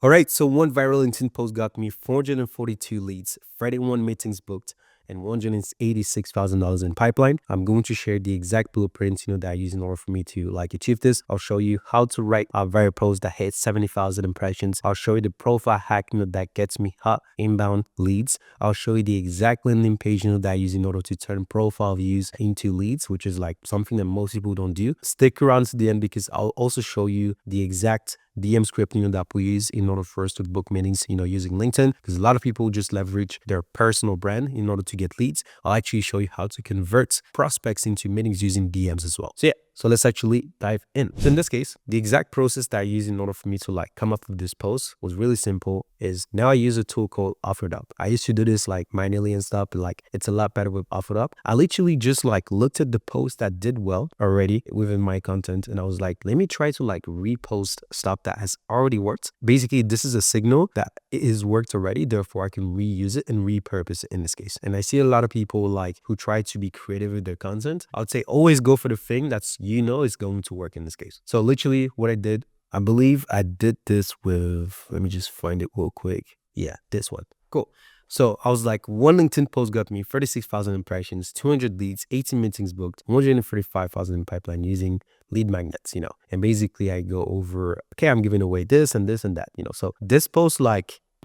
All right, so one viral LinkedIn post got me 442 leads, 31 meetings booked, and $186,000 in pipeline. I'm going to share the exact blueprints, that I use in order for me to achieve this. I'll show you how to write a viral post that hits 70,000 impressions. I'll show you the profile hack, that gets me hot inbound leads. I'll show you the exact landing page, that I use in order to turn profile views into leads, which is like something that most people don't do. Stick around to the end because I'll also show you the exact DM script, that we use in order for us to book meetings, using LinkedIn, because a lot of people just leverage their personal brand in order to get leads. I'll actually show you how to convert prospects into meetings using DMs as well. So yeah, so let's actually dive in. So in this case, the exact process that I use in order for me to come up with this post was really simple. Is now I use a tool called OfferUp. I used to do this manually and stuff, but it's a lot better with OfferUp. I literally just looked at the post that did well already within my content, and I was like, let me try to repost stuff that has already worked. Basically, this is a signal that it is worked already, therefore I can reuse it and repurpose it in this case. And I see a lot of people who try to be creative with their content. I would say always go for the thing that's is going to work in this case. So literally what I did, I believe I did this with, let me just find it real quick. Yeah, this one. Cool. So I was like, one LinkedIn post got me 36,000 impressions, 200 leads, 18 meetings booked, 135,000 in pipeline using lead magnets, and basically I go over, okay, I'm giving away this and this and that, so this post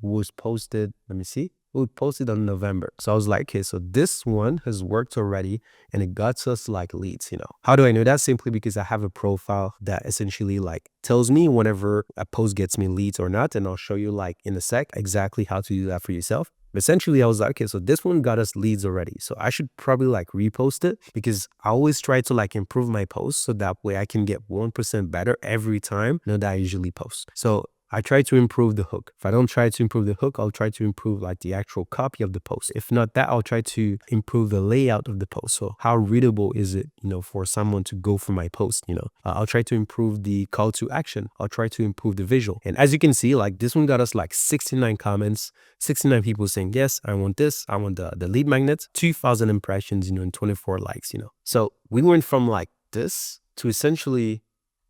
was posted, let me see. We posted on November. So I was like, okay, so this one has worked already and it got us leads, How do I know that? Simply because I have a profile that essentially tells me whenever a post gets me leads or not. And I'll show you in a sec exactly how to do that for yourself. But essentially I was like, okay, so this one got us leads already. So I should probably repost it because I always try to improve my posts so that way I can get 1% better every time that I usually post. So I try to improve the hook. If I don't try to improve the hook, I'll try to improve the actual copy of the post. If not that, I'll try to improve the layout of the post. So how readable is it, for someone to go for my post, I'll try to improve the call to action. I'll try to improve the visual. And as you can see, this one got us 69 comments, 69 people saying, yes, I want this. I want the lead magnet, 2,000 impressions, and 24 likes, So we went from this to essentially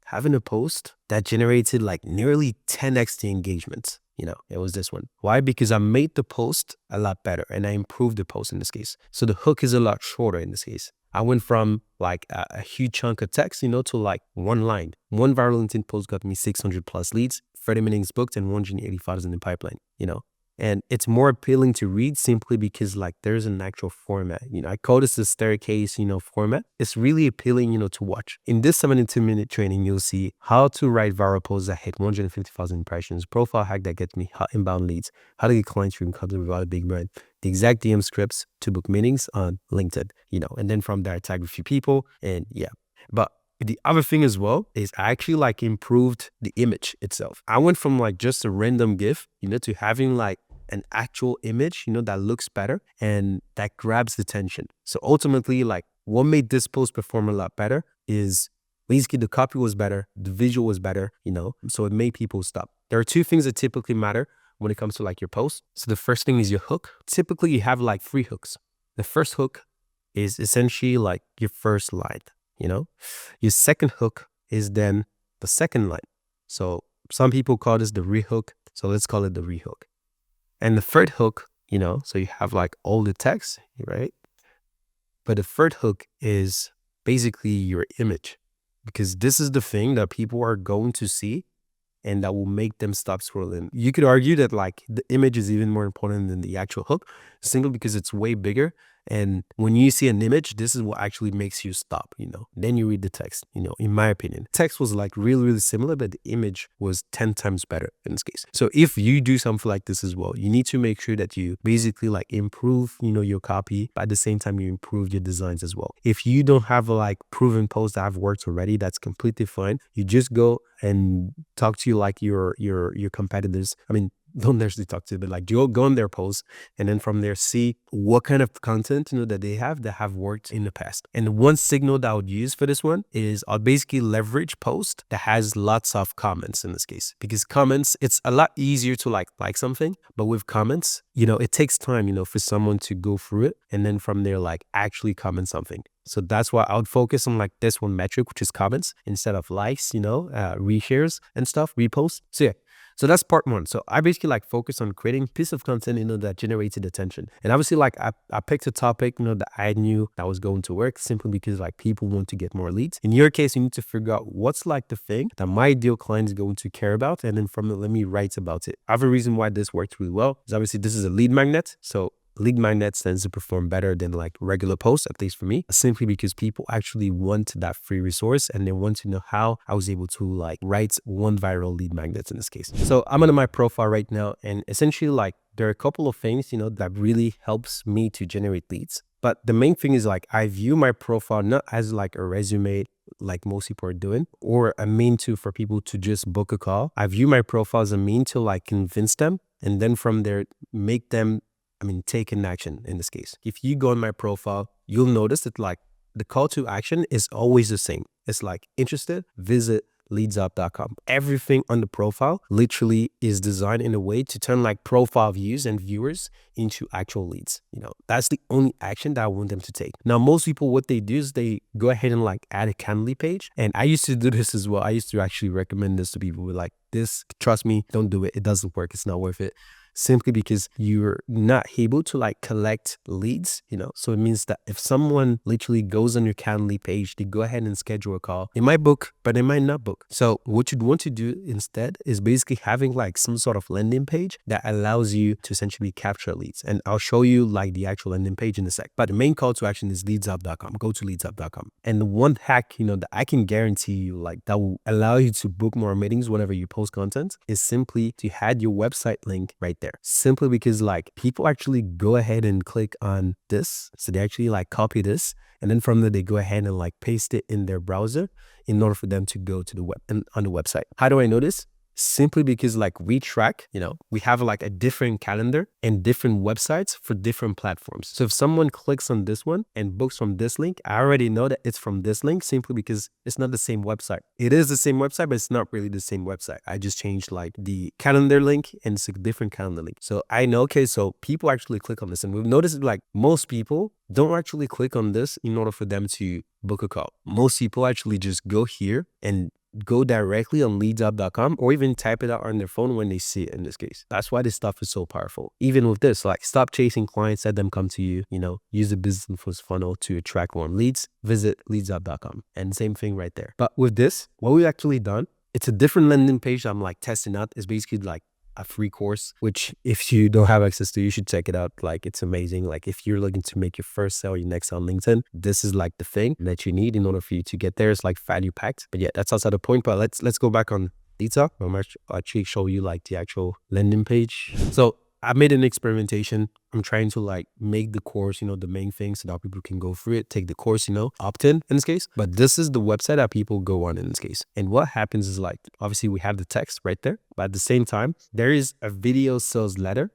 having a post that generated nearly 10x the engagement. It was this one. Why? Because I made the post a lot better and I improved the post in this case. So the hook is a lot shorter in this case. I went from a huge chunk of text, to one line. One viral LinkedIn post got me 600 plus leads, 30 meetings booked, and 180,000 in pipeline, And it's more appealing to read simply because there's an actual format. I call this the staircase, format. It's really appealing, to watch. In this 72-minute training, you'll see how to write viral posts that hit 150,000 impressions, profile hack that gets me hot inbound leads, how to get clients from company without a big brand, the exact DM scripts to book meetings on LinkedIn, and then from there I tag a few people and yeah. But the other thing as well is I actually improved the image itself. I went from just a random GIF, to having an actual image, that looks better and that grabs the attention. So ultimately, what made this post perform a lot better is basically the copy was better, the visual was better, so it made people stop. There are two things that typically matter when it comes to your post. So the first thing is your hook. Typically you have 3 hooks. The first hook is essentially your first line, Your second hook is then the second line. So some people call this the rehook. So let's call it the rehook. And the third hook, so you have all the text, right? But the third hook is basically your image, because this is the thing that people are going to see and that will make them stop scrolling. You could argue that the image is even more important than the actual hook, simply because it's way bigger. And when you see an image, this is what actually makes you stop, Then you read the text, in my opinion. Text was really, really similar, but the image was 10 times better in this case. So if you do something like this as well, you need to make sure that you basically improve, your copy, but at the same time you improve your designs as well. If you don't have proven posts that have worked already, that's completely fine. You just go and talk to your competitors. I mean, don't necessarily talk to them, but go on their posts and then from there see what kind of content that they have worked in the past. And one signal that I would use for this one is I'll basically leverage post that has lots of comments in this case, because comments, it's a lot easier to like something, but with comments, it takes time, for someone to go through it and then from there actually comment something. So that's why I would focus on this one metric, which is comments, instead of likes, reshares and stuff, reposts. So yeah. So that's part one. So I basically like focus on creating piece of content, that generated attention. And obviously like I picked a topic, that I knew that was going to work simply because like people want to get more leads. In your case, you need to figure out what's like the thing that my ideal client is going to care about. And then from it, let me write about it. Other reason why this worked really well is obviously this is a lead magnet. So lead magnets tends to perform better than like regular posts, at least for me, simply because people actually want that free resource and they want to know how I was able to like write one viral lead magnet in this case. So I'm on my profile right now, and essentially like there are a couple of things, that really helps me to generate leads. But the main thing is like I view my profile not as like a resume like most people are doing, or a mean to for people to just book a call. I view my profile as a mean to like convince them, and then from there make them take an action in this case. If you go on my profile, you'll notice that like the call to action is always the same. It's like interested, visit leadsup.com. Everything on the profile literally is designed in a way to turn like profile views and viewers into actual leads. That's the only action that I want them to take. Now, most people, what they do is they go ahead and like add a Calendly page. And I used to do this as well. I used to actually recommend this to people with like this. Trust me, don't do it. It doesn't work. It's not worth it. Simply because you're not able to like collect leads, so it means that if someone literally goes on your Calendly page, they go ahead and schedule a call. They might book, but they might not book. So what you'd want to do instead is basically having like some sort of landing page that allows you to essentially capture leads. And I'll show you like the actual landing page in a sec. But the main call to action is leadsup.com. Go to leadsup.com. And the one hack, that I can guarantee you like that will allow you to book more meetings whenever you post content is simply to add your website link right there. Simply because like people actually go ahead and click on this. So they actually like copy this, and then from there they go ahead and like paste it in their browser in order for them to go to the web and on the website. How do I know this? Simply because like we track, we have like a different calendar and different websites for different platforms. So if someone clicks on this one and books from this link, I already know that it's from this link simply because it's not the same website. It is the same website, but it's not really the same website. I just changed like the calendar link and it's a different calendar link. So I know, okay, so people actually click on this, and we've noticed like most people don't actually click on this in order for them to book a call. Most people actually just go here and go directly on leadsup.com, or even type it out on their phone when they see it in this case. That's why this stuff is so powerful. Even with this, like stop chasing clients, let them come to you, use the business influence funnel to attract warm leads, visit leadsup.com, and same thing right there. But with this, what we've actually done, it's a different landing page I'm like testing out. It's basically like a free course, which if you don't have access to, you should check it out. Like it's amazing. Like if you're looking to make your first sale, your next sale on LinkedIn, this is like the thing that you need in order for you to get there. It's like value packed. But yeah, that's outside the point. But let's go back on Lita. I'll actually show you like the actual landing page. So I made an experimentation. I'm trying to like make the course, the main thing so that people can go through it, take the course, opt in this case. But this is the website that people go on in this case. And what happens is like, obviously we have the text right there, but at the same time, there is a video sales letter,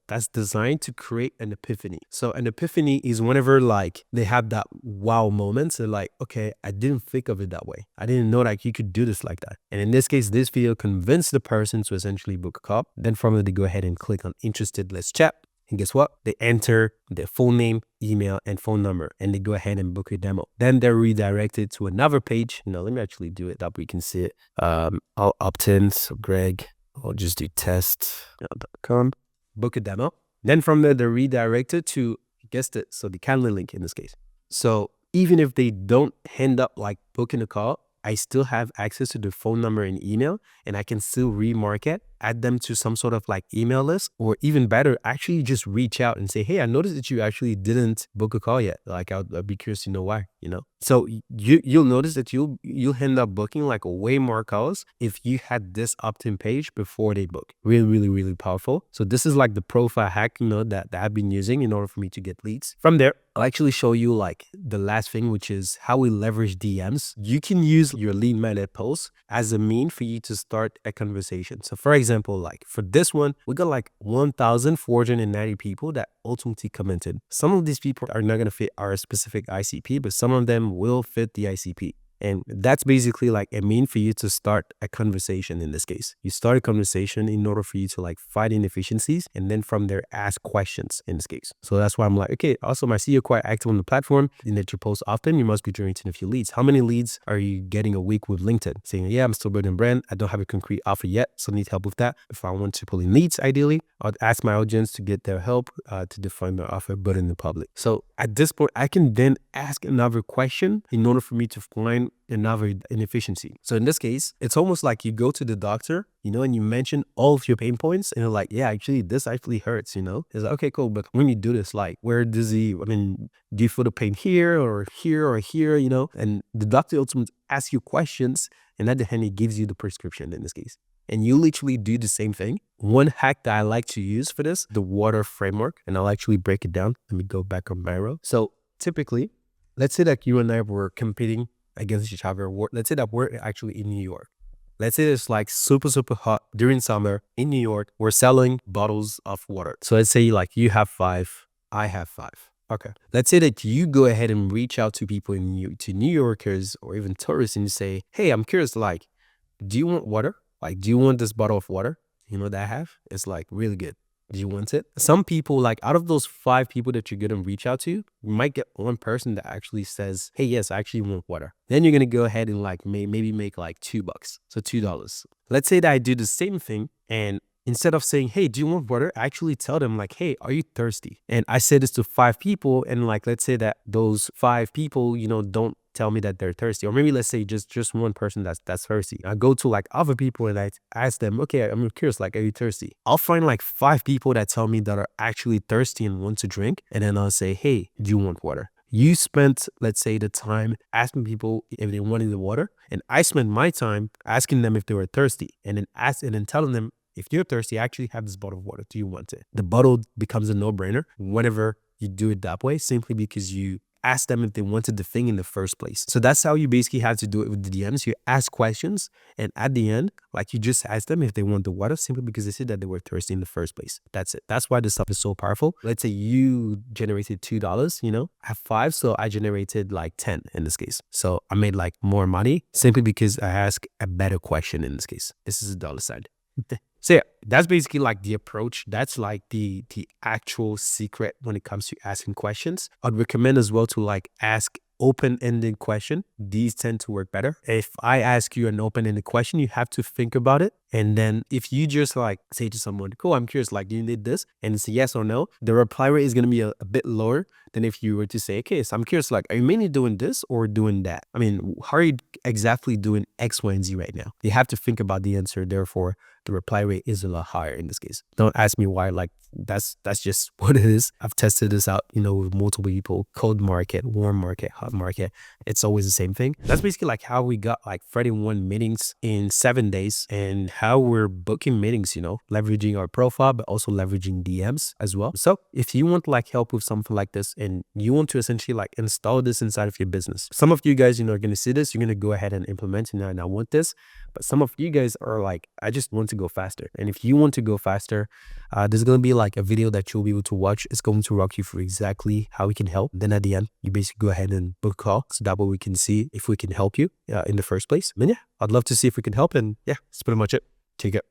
that's designed to create an epiphany. So an epiphany is whenever like they have that wow moment. So like, okay, I didn't think of it that way. I didn't know like you could do this like that. And in this case, this video convinced the person to essentially book a call. Then from there, they go ahead and click on interested, let's chat. And guess what? They enter their full name, email, and phone number, and they go ahead and book a demo. Then they're redirected to another page. Let me actually do it that we can see it. I'll opt in. So Greg, I'll just do test.com, book a demo. Then from there, they're redirected to, guessed it, so the Calendly link in this case. So even if they don't end up like booking a call, I still have access to the phone number and email, and I can still remarket, add them to some sort of like email list, or even better, actually just reach out and say, hey, I noticed that you actually didn't book a call yet. Like I'll be curious to know why, So you'll notice that you'll end up booking like way more calls if you had this opt-in page before they book. Really, really, really powerful. So this is like the profile hack, that I've been using in order for me to get leads. From there, I'll actually show you like the last thing, which is how we leverage DMs. You can use your lead magnet post as a mean for you to start a conversation. So for example, like for this one, we got like 1,490 people that ultimately commented. Some of these people are not going to fit our specific ICP, but some of them will fit the ICP. And that's basically like a mean for you to start a conversation in this case. You start a conversation in order for you to like find inefficiencies and then from there ask questions in this case. So that's why I'm like, okay, awesome. I see you're quite active on the platform and that you post often. You must be generating a few leads. How many leads are you getting a week with LinkedIn? Saying, yeah, I'm still building brand. I don't have a concrete offer yet, so I need help with that. If I want to pull in leads, ideally, I'd ask my audience to get their help to define their offer, but in the public. So at this point, I can then ask another question in order for me to find another inefficiency. So in this case, it's almost like you go to the doctor, and you mention all of your pain points and you're like, yeah, actually, this actually hurts, It's like, okay, cool. But when you do this, like, where does do you feel the pain here or here or here, And the doctor ultimately asks you questions and at the end, he gives you the prescription in this case. And you literally do the same thing. One hack that I like to use for this, the water framework, and I'll actually break it down. Let me go back on my row. So typically, let's say that you and I were competing against each other. Let's say that we're actually in New York. Let's say it's like super, super hot during summer in New York. We're selling bottles of water. So let's say like you have 5, I have 5. Okay. Let's say that you go ahead and reach out to people to New Yorkers or even tourists and you say, hey, I'm curious, like, do you want water? Like, do you want this bottle of water, that I have? It's like really good. Do you want it? Some people, like out of those 5 people that you're going to reach out to, you might get one person that actually says, hey, yes, I actually want water. Then you're going to go ahead and like maybe make like $2. So $2. Let's say that I do the same thing and instead of saying, hey, do you want water? I actually tell them like, hey, are you thirsty? And I say this to 5 people. And like, let's say that those 5 people, don't tell me that they're thirsty. Or maybe let's say just one person that's thirsty. I go to like other people and I ask them, okay, I'm curious, like, are you thirsty? I'll find like 5 people that tell me that are actually thirsty and want to drink. And then I'll say, hey, do you want water? You spent, let's say, the time asking people if they wanted the water. And I spent my time asking them if they were thirsty and then telling them, if you're thirsty, I actually have this bottle of water. Do you want it? The bottle becomes a no-brainer whenever you do it that way, simply because you ask them if they wanted the thing in the first place. So that's how you basically have to do it with the DMs. You ask questions and at the end, like you just ask them if they want the water simply because they said that they were thirsty in the first place. That's it. That's why this stuff is so powerful. Let's say you generated $2, I have 5, so I generated like 10 in this case. So I made like more money simply because I asked a better question in this case. This is a dollar sign. So yeah, that's basically like the approach. That's like the actual secret when it comes to asking questions. I'd recommend as well to like ask open-ended question. These tend to work better. If I ask you an open-ended question, you have to think about it. And then if you just like say to someone, cool, I'm curious, like, do you need this? And it's a yes or no, the reply rate is going to be a bit lower than if you were to say, okay, so I'm curious, like, are you mainly doing this or doing that? I mean, how are you exactly doing X, Y, and Z right now? You have to think about the answer. Therefore, the reply rate is a lot higher in this case. Don't ask me why, like that's just what it is. I've tested this out, with multiple people, cold market, warm market, hot market. It's always the same thing. That's basically like how we got like 31 meetings in 7 days and how we're booking meetings, leveraging our profile, but also leveraging DMs as well. So if you want like help with something like this and you want to essentially like install this inside of your business, some of you guys, are going to see this, you're going to go ahead and implement it and I want this. But some of you guys are like, I just want to go faster. And if you want to go faster, there's going to be like a video that you'll be able to watch. It's going to walk you through exactly how we can help. Then at the end, you basically go ahead and book a call so that way we can see if we can help you in the first place. And yeah, I'd love to see if we can help. And yeah, that's pretty much it. Take care.